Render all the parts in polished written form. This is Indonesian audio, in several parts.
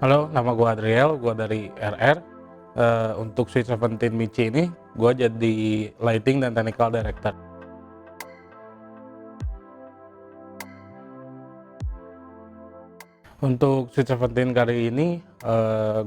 Halo, nama gua Adriel, gua dari RR. Untuk Sweet Seventeen Michi ini, gua jadi Lighting dan Technical Director. Untuk Sweet Seventeen kali ini,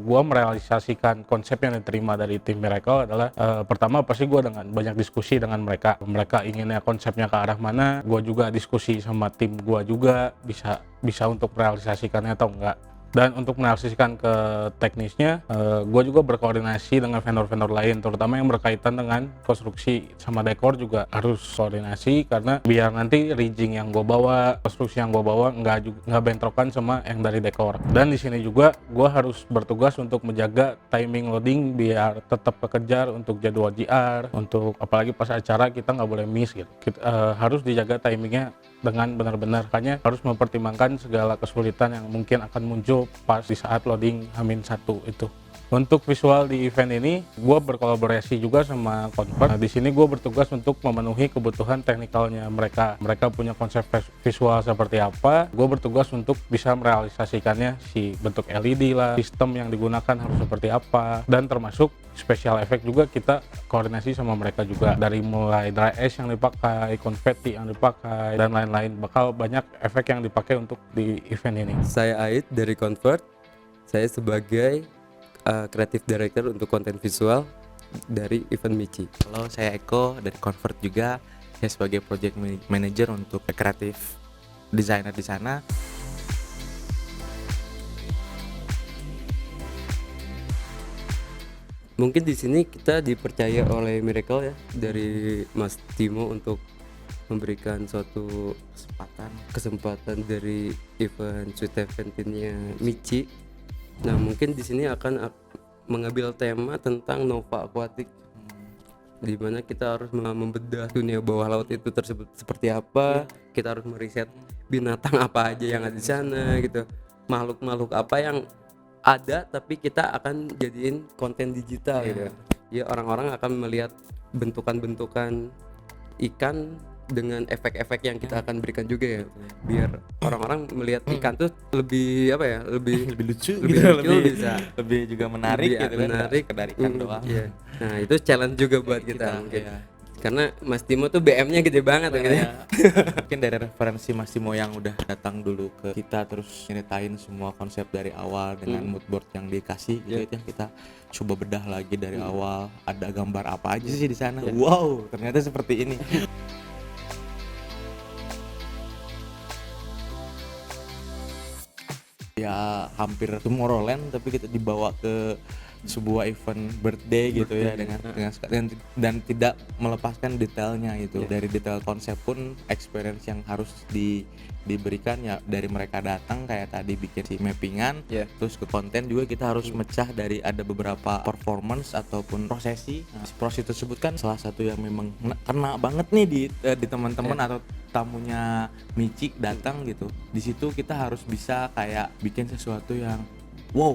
gua merealisasikan konsep yang diterima dari tim Miracle adalah pertama pasti gua dengan banyak diskusi dengan mereka. Mereka inginnya konsepnya ke arah mana, gua juga diskusi sama tim gua juga bisa untuk merealisasikannya atau enggak. Dan untuk merealisasikan ke teknisnya, gue juga berkoordinasi dengan vendor-vendor lain, terutama yang berkaitan dengan konstruksi sama dekor juga harus koordinasi, karena biar nanti rigging yang gue bawa, konstruksi yang gue bawa nggak bentrokan sama yang dari dekor. Dan di sini juga gue harus bertugas untuk menjaga timing loading biar tetap kekejar untuk jadwal JR, untuk apalagi pas acara kita nggak boleh miss gitu. Harus dijaga timingnya dengan benar-benar, makanya harus mempertimbangkan segala kesulitan yang mungkin akan muncul pas di saat loading H-1 itu. Untuk visual di event ini, gue berkolaborasi juga sama Convert. Nah, di sini gue bertugas untuk memenuhi kebutuhan teknikalnya mereka. Mereka punya konsep visual seperti apa, gue bertugas untuk bisa merealisasikannya, si bentuk LED lah, sistem yang digunakan harus seperti apa, dan termasuk special effect juga kita koordinasi sama mereka juga. Dari mulai dry ice yang dipakai, konfeti yang dipakai, dan lain-lain. Bakal banyak efek yang dipakai untuk di event ini. Saya Ait dari Convert. Saya sebagai Creative Director untuk konten visual dari event Michi. Halo, saya Eko dari Convert juga. Saya sebagai project manager untuk kreatif designer di sana. Mungkin di sini kita dipercaya oleh Miracle ya, dari Mas Timo untuk memberikan suatu kesempatan dari event Sweet Seventeen-nya Michi. Nah, mungkin di sini akan mengambil tema tentang Nova Aquatic, di mana kita harus membedah dunia bawah laut itu tersebut seperti apa. Kita harus meriset binatang apa aja yang ada di sana gitu, makhluk-makhluk apa yang ada, tapi kita akan jadiin konten digital gitu ya. Orang-orang akan melihat bentukan-bentukan ikan dengan efek-efek yang kita akan berikan juga ya, biar orang-orang melihat ikan tuh lebih apa ya, lebih lucu lebih gitu, lucu, bisa lebih juga menarik lebih gitu kan, menarik sekedar ikan doang. iya. Nah, itu challenge juga buat kita mungkin. Iya. Karena Mas Timo tuh BM-nya gede banget gitu ya. Mungkin dari referensi Mas Timo yang udah datang dulu ke kita, terus nyeritain semua konsep dari awal dengan mood board yang dikasih gitu, itu yang kita coba bedah lagi dari awal. Ada gambar apa aja sih di sana? Wow, ternyata seperti ini. Ya hampir Tomorrowland, tapi kita dibawa ke sebuah event birthday gitu ya, dan tidak melepaskan detailnya gitu. Dari detail konsep pun experience yang harus diberikan ya, dari mereka datang kayak tadi bikin si mappingan, terus ke konten juga kita harus mecah dari ada beberapa performance ataupun prosesi. Nah, si proses tersebut kan salah satu yang memang kena banget nih di teman-teman atau tamunya Michi datang gitu. Di situ kita harus bisa kayak bikin sesuatu yang wow,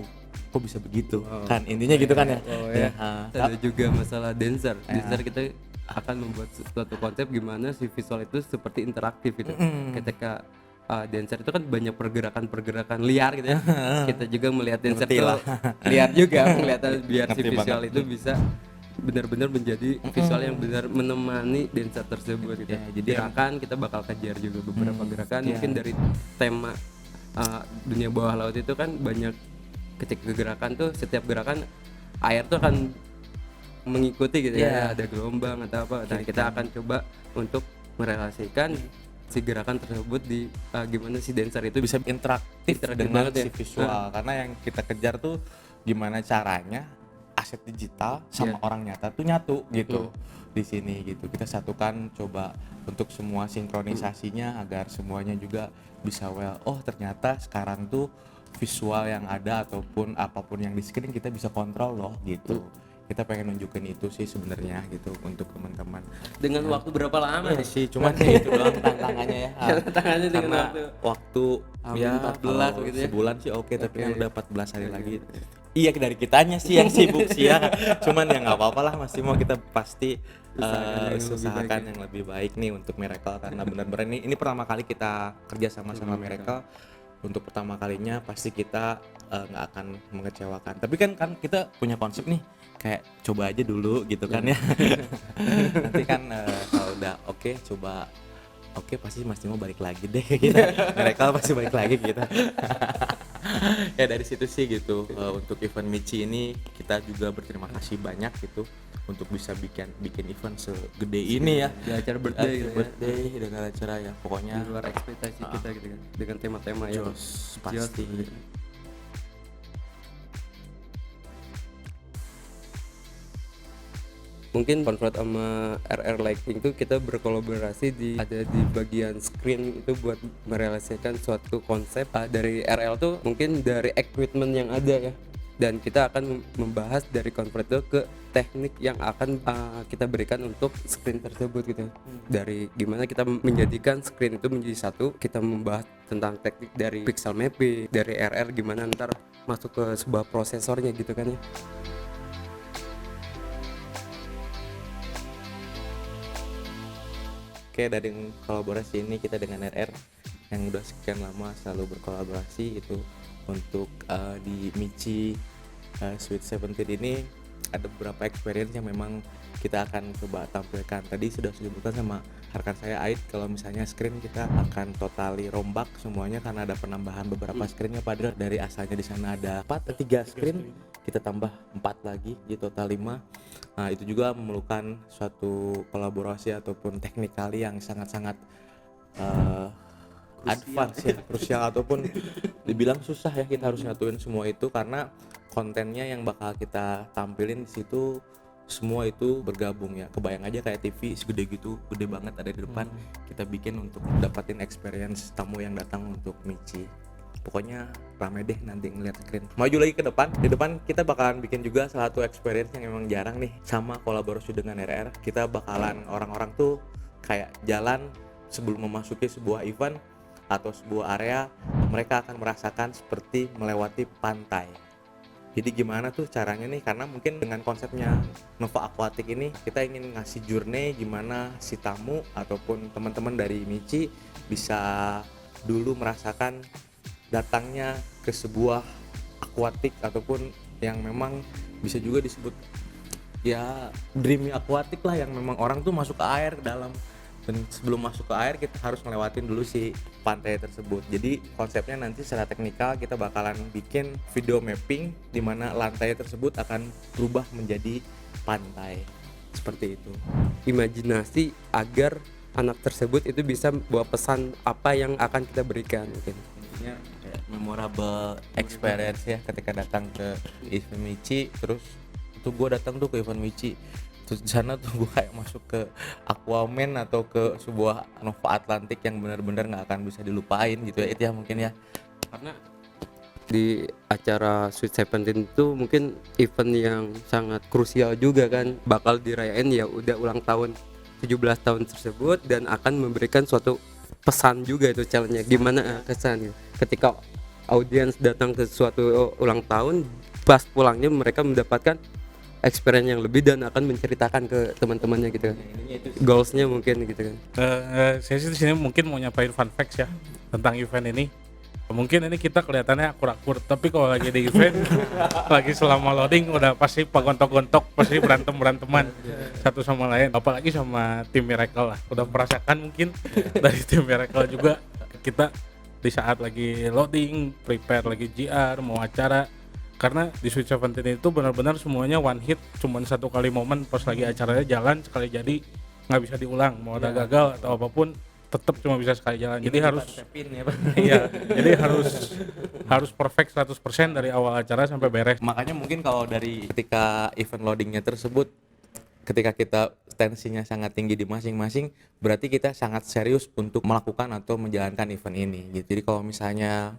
kok bisa begitu kan, intinya gitu kan ya. Ada juga masalah dancer kita akan membuat suatu konsep gimana si visual itu seperti interaktif gitu. Ketika dancer itu kan banyak pergerakan liar gitu ya. Kita juga melihat dancer itu liar juga, melihat biar si visual itu bisa benar-benar menjadi visual yang benar menemani dancer tersebut gitu. Jadi gerakan kita bakal kejar juga beberapa gerakan. Mungkin dari tema dunia bawah laut itu kan banyak, ketika gerakan tuh setiap gerakan air tuh akan mengikuti gitu ya, ada gelombang atau apa. Nah, kita akan coba untuk merelasikan si gerakan tersebut di gimana si dancer itu bisa interaktif dengan si visual. Karena yang kita kejar tuh gimana caranya aset digital sama orang nyata tuh nyatu gitu. Di sini gitu kita satukan, coba untuk semua sinkronisasinya agar semuanya juga bisa oh ternyata sekarang tuh visual yang ada ataupun apapun yang di screen kita bisa kontrol loh gitu. Kita pengen nunjukin itu sih sebenarnya gitu untuk teman-teman. Dengan waktu berapa lama sih? Cuman itu doang tantangannya ya. Tantangannya dengan waktu ya 14 gitu ya. Sebulan sih oke, tapi kan udah 14 hari lagi. Iya, dari kitanya sih yang sibuk sih ya. Cuman ya nggak apa-apa lah, masih mau kita pasti usahakan yang lebih baik nih untuk Miracle, karena benar-benar ini pertama kali kita kerja sama Miracle. untuk pertama kalinya pasti kita nggak akan mengecewakan. Tapi kan kita punya konsep nih, kayak coba aja dulu gitu kan ya. Nanti kan kalau udah oke pasti Mas Timo balik lagi deh gitu. Mereka pasti balik lagi gitu. Ya dari situ sih gitu. Untuk event Michi ini kita juga berterima kasih banyak gitu untuk bisa bikin event segede ini ya. Di acara birthday gitu ya. Birthday dengan acara ya pokoknya Di luar ekspektasi kita gitu kan. Dengan tema-tema yang jos pasti. Mungkin Convert sama RR Lighting itu kita berkolaborasi ada di bagian screen itu buat merealisasikan suatu konsep. Dari RL tuh mungkin dari equipment yang ada ya, dan kita akan membahas dari Convert itu ke teknik yang akan kita berikan untuk screen tersebut gitu. Dari gimana kita menjadikan screen itu menjadi satu, kita membahas tentang teknik dari pixel mapping, dari RR gimana ntar masuk ke sebuah prosesornya gitu kan ya. Oke, dari kolaborasi ini kita dengan RR yang udah sekian lama selalu berkolaborasi gitu untuk di Michi Sweet 17 ini ada beberapa experience yang memang kita akan coba tampilkan. Tadi sudah disebutkan sama rekan saya Aid kalau misalnya screen kita akan totally rombak semuanya karena ada penambahan beberapa screennya. Padahal dari asalnya di sana ada 3 screen, kita tambah 4 lagi jadi total 5. Nah itu juga memerlukan suatu kolaborasi ataupun teknikali yang sangat-sangat advance ya, krusial ataupun dibilang susah ya. Kita harus nyatuin semua itu karena kontennya yang bakal kita tampilin di situ semua itu bergabung ya. Kebayang aja kayak TV segede gitu, gede banget ada di depan, kita bikin untuk dapatin experience tamu yang datang untuk Michi. Pokoknya rame deh nanti ngeliat screen. Maju lagi ke depan, di depan kita bakalan bikin juga salah satu experience yang memang jarang nih sama kolaborasi dengan RR. Kita bakalan orang-orang tuh kayak jalan sebelum memasuki sebuah event atau sebuah area, mereka akan merasakan seperti melewati pantai. Jadi gimana tuh caranya nih, karena mungkin dengan konsepnya Nova Aquatic ini kita ingin ngasih journey gimana si tamu ataupun teman-teman dari Michi bisa dulu merasakan datangnya ke sebuah aquatic ataupun yang memang bisa juga disebut ya dreamy aquatic lah, yang memang orang tuh masuk ke air ke dalam, dan sebelum masuk ke air kita harus ngelewatin dulu si pantai tersebut. Jadi konsepnya nanti secara teknikal kita bakalan bikin video mapping di mana lantai tersebut akan berubah menjadi pantai seperti itu. Imajinasi agar anak tersebut itu bisa bawa pesan apa yang akan kita berikan mungkin. Intinya kayak memorable experience ya ketika datang ke event Michi. Terus itu gue datang tuh ke event Michi, terus di sana tuh gue kayak masuk ke Aquaman atau ke sebuah Nova Atlantic yang benar-benar nggak akan bisa dilupain gitu ya. Itu ya mungkin ya, Karena di acara Sweet 17 itu mungkin event yang sangat krusial juga kan, bakal dirayain ya udah ulang tahun 17 tahun tersebut, dan akan memberikan suatu pesan juga itu challenge-nya gimana kesannya ketika audiens datang ke suatu ulang tahun, pas pulangnya mereka mendapatkan experience yang lebih dan akan menceritakan ke teman-temannya gitu kan. Goals-nya mungkin gitu kan. Saya sih di sini mungkin mau nyampain fun facts ya tentang event ini. Mungkin ini kita kelihatannya akur-akur, tapi kalau lagi di event lagi selama loading udah pasti pagontok-gontok, pasti berantem-beranteman satu sama lain, apalagi sama tim Miracle lah. Udah merasakan mungkin dari tim Miracle juga kita di saat lagi loading, prepare lagi GR, mau acara. Karena di Sweet 17 itu benar-benar semuanya one hit, cuman satu kali momen pas lagi acaranya jalan, sekali jadi nggak bisa diulang, mau ada gagal atau apapun tetap cuma bisa sekali jalan. Jadi harus iya, jadi harus perfect 100% dari awal acara sampai beres. makanya mungkin kalau dari ketika event loadingnya tersebut, ketika kita tensinya sangat tinggi di masing-masing, berarti kita sangat serius untuk melakukan atau menjalankan event ini gitu. Jadi kalau misalnya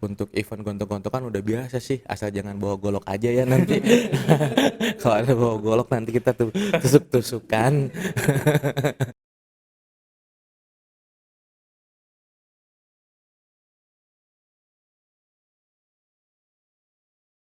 untuk event gontok-gontokan udah biasa sih, asal jangan bawa golok aja ya nanti. Kalau ada bawa golok nanti kita tuh tusuk-tusukan.